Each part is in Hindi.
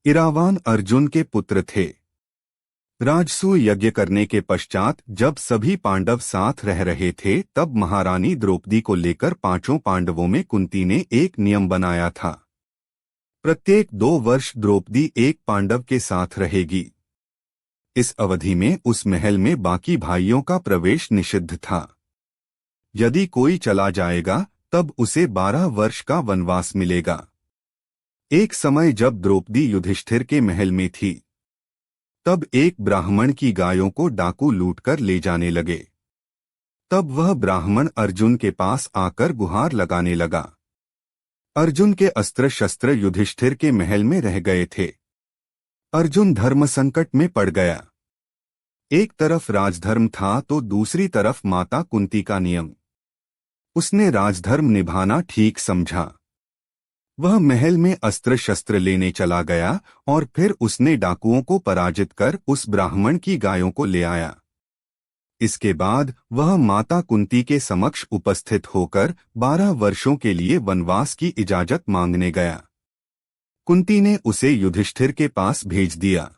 इरावान अर्जुन के पुत्र थे। राजसूय यज्ञ करने के पश्चात जब सभी पांडव साथ रह रहे थे, तब महारानी द्रौपदी को लेकर पांचों पांडवों में कुंती ने एक नियम बनाया था। प्रत्येक 2 वर्ष द्रौपदी एक पांडव के साथ रहेगी। इस अवधि में उस महल में बाकी भाइयों का प्रवेश निषिद्ध था। यदि कोई चला जाएगा तब उसे 12 वर्ष का वनवास मिलेगा। एक समय जब द्रौपदी युधिष्ठिर के महल में थी, तब एक ब्राह्मण की गायों को डाकू लूटकर ले जाने लगे। तब वह ब्राह्मण अर्जुन के पास आकर गुहार लगाने लगा। अर्जुन के अस्त्र शस्त्र युधिष्ठिर के महल में रह गए थे। अर्जुन धर्म संकट में पड़ गया। एक तरफ राजधर्म था तो दूसरी तरफ माता कुंती का नियम। उसने राजधर्म निभाना ठीक समझा। वह महल में अस्त्र शस्त्र लेने चला गया और फिर उसने डाकुओं को पराजित कर उस ब्राह्मण की गायों को ले आया। इसके बाद वह माता कुंती के समक्ष उपस्थित होकर 12 वर्षों के लिए वनवास की इजाजत मांगने गया। कुंती ने उसे युधिष्ठिर के पास भेज दिया।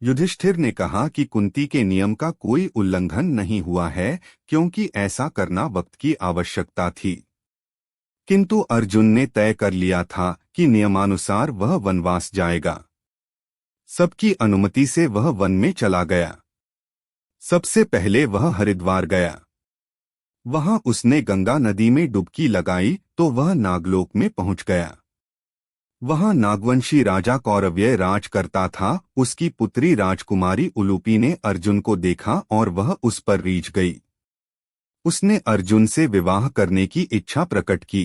युधिष्ठिर ने कहा कि कुंती के नियम का कोई उल्लंघन नहीं हुआ है, क्योंकि ऐसा करना वक्त की आवश्यकता थी। किंतु अर्जुन ने तय कर लिया था कि नियमानुसार वह वनवास जाएगा। सबकी अनुमति से वह वन में चला गया। सबसे पहले वह हरिद्वार गया। वहां उसने गंगा नदी में डुबकी लगाई तो वह नागलोक में पहुंच गया। वहां नागवंशी राजा कौरव्य राज करता था। उसकी पुत्री राजकुमारी उलूपी ने अर्जुन को देखा और वह उस पर रीझ गई। उसने अर्जुन से विवाह करने की इच्छा प्रकट की।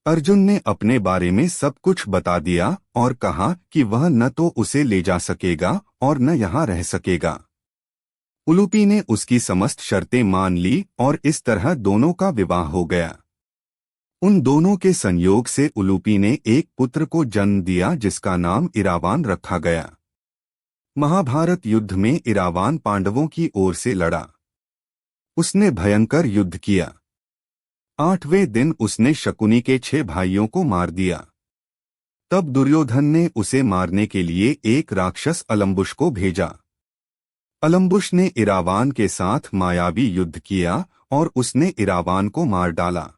अर्जुन ने अपने बारे में सब कुछ बता दिया और कहा कि वह न तो उसे ले जा सकेगा और न यहाँ रह सकेगा। उलूपी ने उसकी समस्त शर्तें मान ली और इस तरह दोनों का विवाह हो गया। उन दोनों के संयोग से उलूपी ने एक पुत्र को जन्म दिया जिसका नाम इरावान रखा गया। महाभारत युद्ध में इरावान पांडवों की ओर से लड़ा। उसने भयंकर युद्ध किया। 8वें दिन उसने शकुनी के 6 भाइयों को मार दिया। तब दुर्योधन ने उसे मारने के लिए एक राक्षस अलम्बुश को भेजा। अलम्बुश ने इरावान के साथ मायावी युद्ध किया और उसने इरावान को मार डाला।